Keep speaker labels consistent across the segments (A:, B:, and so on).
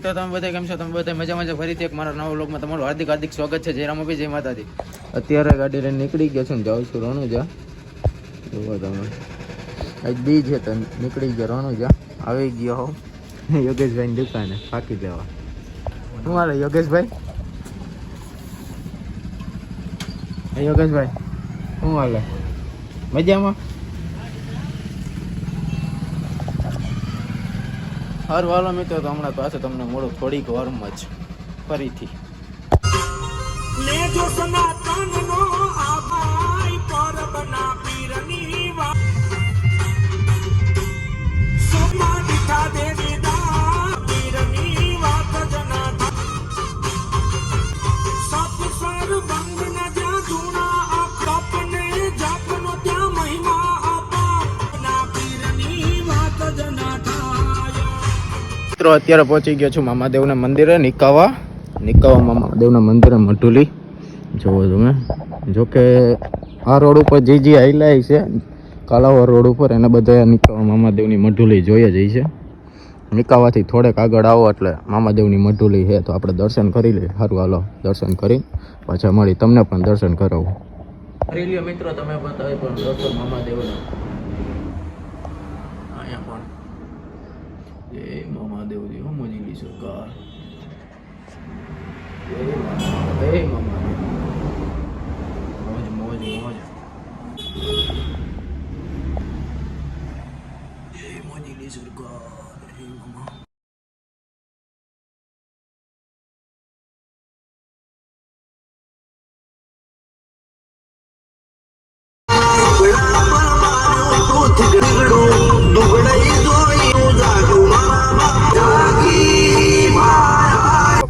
A: તો તમે બધા કેમ છો? તમે બધા મજા ફરીથી એક મારા નવા વ્લોગમાં તમારું હાર્દિક સ્વાગત છે. જય રામાભી, જય માતાજી. અત્યારે ગાડી લઈને નીકળી ગયા છું ને જાઉં છું રણુજા. જુઓ તમે આજ બીજ છે તો નીકળી ગયા રણુજા. આવી ગયો હોઉં યોગેશભાઈની દુકાને ફાંકી દેવા. શું હાલે યોગેશભાઈ? યોગેશભાઈ શું હાલે? મજામાં? હર વાલો મિત્રો, તો હમણાં પાસે તમને મળું થોડીક વારમાં જ ફરીથી. મિત્રો અત્યારે પહોંચી ગયો છું મામાદેવના મંદિરે, નિકાવા મામાદેવના મંદિરે મઢુલી. જોવો તમે, જોકે આ રોડ ઉપર જે હાઈલાઈ છે કાલાવર રોડ ઉપર એને બધા નિકાવા મામાદેવની મઢુલી જોઈએ જઈ છે. નિકાવાથી થોડેક આગળ આવો એટલે મામાદેવની મઢુલી છે, તો આપણે દર્શન કરી લઈએ. સારું હાલો દર્શન કરી પાછા મળી, તમને પણ દર્શન કરાવું. કરી લ્યો મિત્રો તમે બતાવી પણ દર્શન મામાદેવના. અહીંયા પણ જય મામાદેવજી, હો મોજીલી સરકાર. જય મામાદેવ, મોજ. જય મોજીલી સરકાર. જય મામા.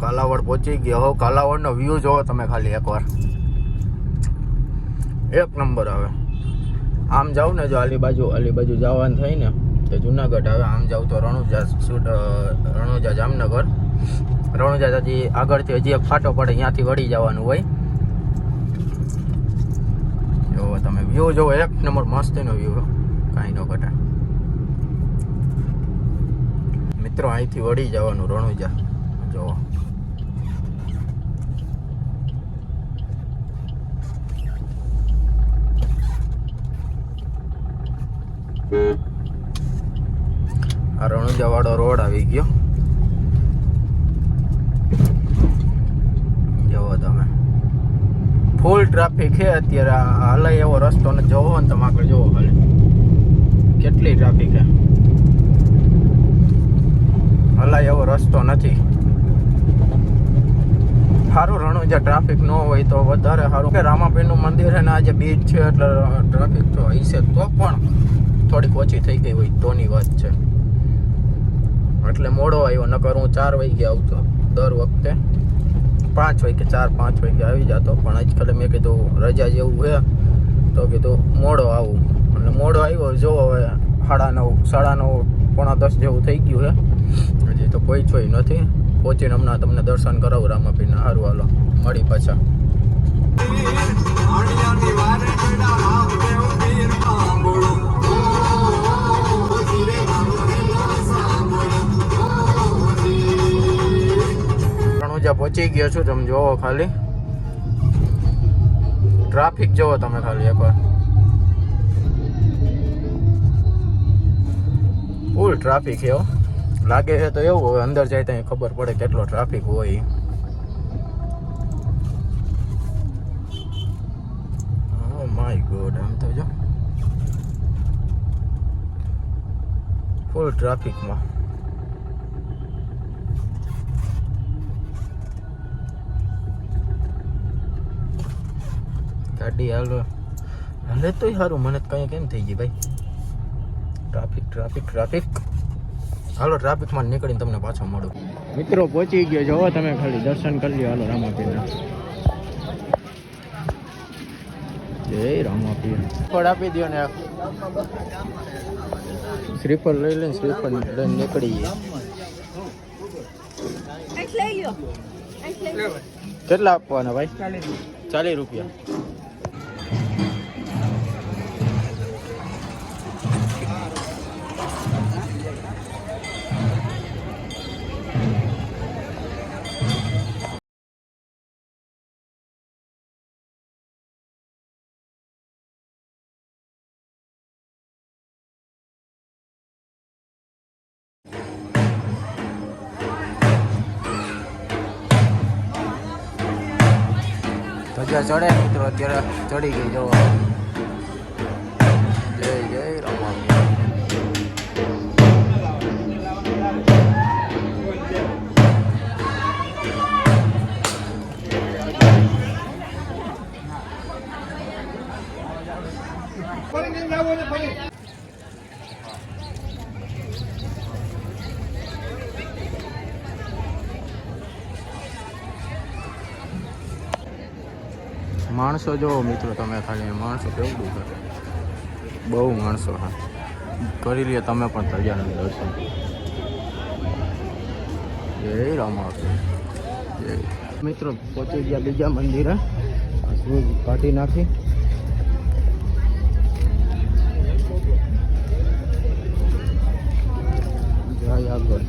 A: કાલાવડ પહોંચી ગયા હો. કાલાવડ નો વ્યૂ જોવો તમે ખાલી એકવાર, એક નંબર આવે. આમ જાવ ને જો આલી બાજુ જવાનું થાય ને તો જુનાગઢ આવે, આમ જાવ તો રણુજા જામનગર. રણુજા હજી આગળથી હજી એક ફાટો પડે, ત્યાંથી વળી જવાનું હોય. જો તમે વ્યૂ જોવો, એક નંબર મસ્ત નો વ્યૂ, કાંઈ ન ઘટે. મિત્રો અહીંથી વળી જવાનું રણુજા. જો આ રણુજા વાળો રોડ આવી ગયો. જોવો તમે ફૂલ ટ્રાફિક છે અત્યારે. હાલાય એવો રસ્તો ને જોવો ને તમે આગળ જોવો ખાલી કેટલી ટ્રાફિક છે. હલાય એવો રસ્તો નથી. સારું રણુજા ટ્રાફિક ન હોય તો વધારે સારું. કે રામાપીરનું મંદિર છે ને આજે બીચ છે એટલે ટ્રાફિક તો હશે, તો પણ થોડીક ઓછી થઈ ગઈ હોય તોની વાત છે. એટલે મોડો આવ્યો, નકર હું 4 વાગે આવતો દર વખતે. 5 વાગે 4-5 વાગે આવી જતો, પણ આજકાલ મેં કીધું રજા જેવું છે તો કીધું મોડો આવું. એટલે મોડો આવ્યો. જો હવે 9:30 પોણા 10 જેવું થઈ ગયું છે. હજી તો કોઈ જોઈ નથી. પહોંચીને હમણાં તમને દર્શન કરાવું રામાપીરના. સારું હાલો મળી પાછા. રણુજા પહોંચી ગયો છું. તમે જોવો ખાલી ટ્રાફિક જોવો તમે ખાલી એકવાર, ફૂલ ટ્રાફિક છે. લાગે છે તો એવું, હવે અંદર જાય તો ખબર પડે કેટલો ટ્રાફિક હોય. ઓ માય ગોડ, આમ તો જો ફૂલ ટ્રાફિકમાં. ગાડી હાલે તોય સારું, મને કઈ કેમ થઈ ગઈ ભાઈ. ટ્રાફિક. હાલો ટ્રાફિકમાં નીકળીને તમને પાછો મળું. મિત્રો પહોંચી ગયો, જોવો તમે ખાલી દર્શન કરી લ્યો. હાલો રામાપીરના. જય રામાપીર. ફળ આપી દો ને, શ્રીફળ લઈ લઈને શ્રીફળ લઈને નીકળીએ. કેટલા આપવાના ભાઈ? 40 રૂપિયા. ધજા ચડે મિત્રો અત્યારે ચડી ગઈ જો. જય જય રામાપીર. માણસો જો મિત્રો તમે ખાલી માણસો કેવડું કરે, બહુ માણસો. હા કરી લ્યો તમે પણ ધજાનું દર્શન. જય રામાપીર. જય મિત્રો પહોંચી ગયા બીજા મંદિરે. શૂઝ કાઢી નાખી. જાય આગળ.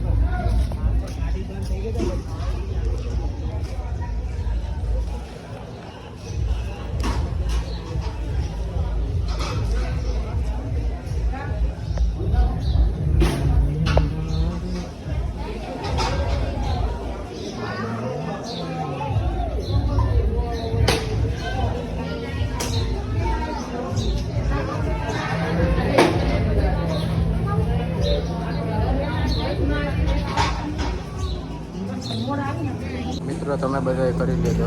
A: મિત્રો તમે બધા કરી લેજો.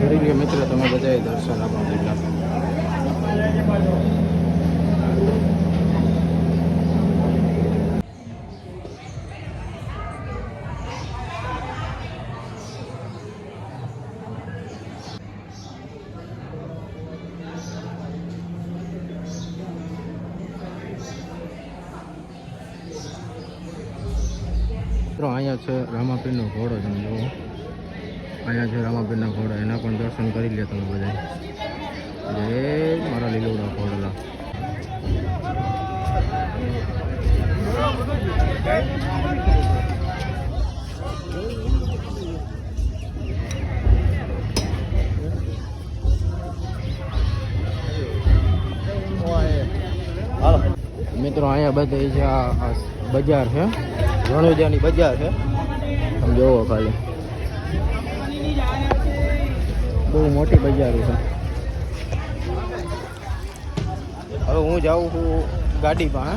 A: કરી લ્યો મિત્રો તમે બધા દર્શન આપવા જેટલા. અહીંયા છે રામાપીરનો ઘોડો. તમે જુઓ અહીંયા છે રામાપીરનો ઘોડો. એના પણ દર્શન કરી લે તમે બધા. જય મારા લીલોડા ઘોડલા. મિત્રો અહીંયા બધા છે આ બજાર છે, રણુજાની બજાર છે. તમે જોવો ખાલી બહુ મોટી બજાર છે. હવે હું જાઉં છું ગાડી પાસે.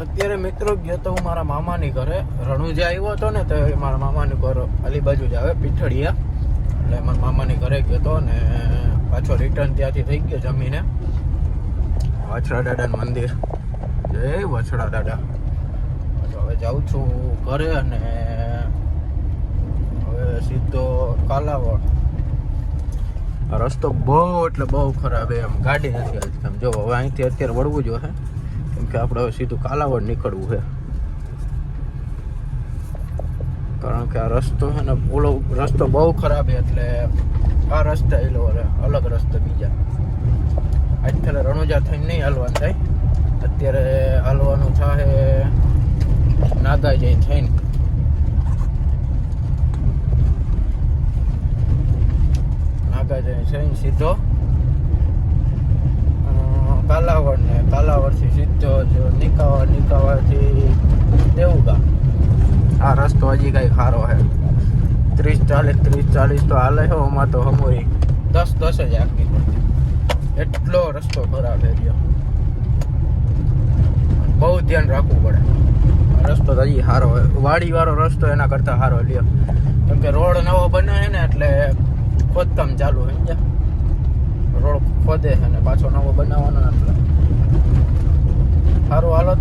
A: અત્યારે મિત્રો ગયો તો હું મારા મામાની ઘરે. રણુજા આવ્યો હતો ને તો મારા મામાનું ઘર અલી બાજુ જ આવે, પીઠળિયા. એટલે મારા મામાની ઘરે ગયો હતો ને પાછો રિટર્ન ત્યાંથી થઈ ગયો જમીને. વછડા દાદાનું મંદિર. જય વછડા દાદા. હવે જાઉં છું ઘરે અને હવે સીધો કાલાવડ. રસ્તો બહુ એટલે બહુ ખરાબ એમ, ગાડી નથી હાલતી. તમે જો હવે અહીંથી અત્યારે વળવું જોઈએ કેમ કે આપણે હવે સીધું કાલાવડ નીકળવું છે. કારણ કે આ રસ્તો છે ને ઓલો રસ્તો બહુ ખરાબ છે. એટલે આ રસ્તા એ લો અલગ રસ્તા બીજા. અત્યારે રણુજા થઈને નહીં હાલવાનું થાય, અત્યારે હાલવાનું થાય નાગા જઈ થઈને. નાગા જઈ થઈને સીધો કાલાવડ ને કાલાવડથી સીધો નિકાવાડથી દેવુગા. આ રસ્તો હજી કઈ સારો છે. 30-40 તો હાલે છે. આમાં તો હમોરી 10 જ આખી પડતી. એટલો રસ્તો ખરાબ છે. બહુ ધ્યાન રાખવું પડે. રસ્તો તો હજી સારો હોય, વાડીવાળો રસ્તો એના કરતાં સારો લ્યો. કેમ કે રોડ નવો બને ને એટલે ખોદકામ ચાલુ સમજ્યા. રોડ ખોદે છે ને પાછો નવો બનાવવાનો એટલે સારું હાલો.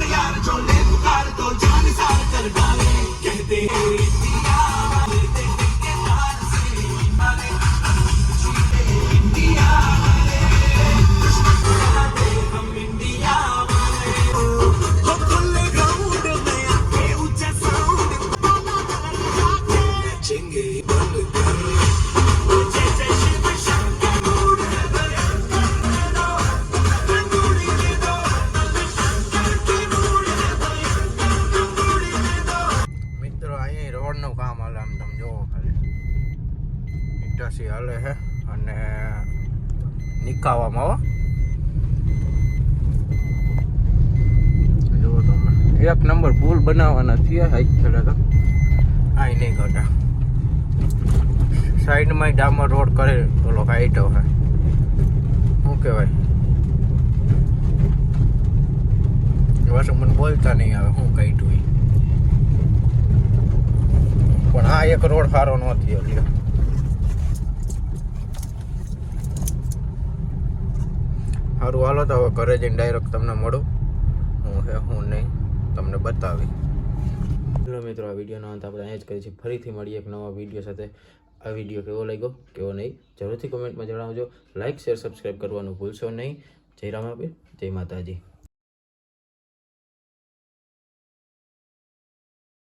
A: ચોમાસી હાલે છે અને નિકાવામાં જુઓ તમે 1 નંબર પુલ બનાવવાના થયા હાઈક ખેડે તો આઈ નહીં ઘટા સાઈડમાં ડામર રોડ કરે ઓલો હાઈટ હે શું કહેવાય પાછું મને બોલતા નહીં આવે શું કાઢ્યું પણ આ એક રોડ સારો નથી લ્યો સારું હાલો તો હવે ઘરે જઈને ડાયરેક્ટ તમને મળું હું હે હું નહીં તમને બતાવી ચલો મિત્રો આ વિડીયોનો અંત આપણે અહીંયા જ કરીએ છીએ ફરીથી મળીએ એક નવા વિડીયો સાથે આ વિડીયો કેવો લાગ્યો કેવો નહીં જરૂરથી કોમેન્ટમાં જણાવજો લાઇક શેર સબસ્ક્રાઈબ કરવાનું ભૂલશો નહીં જય રામાપીર જય માતાજી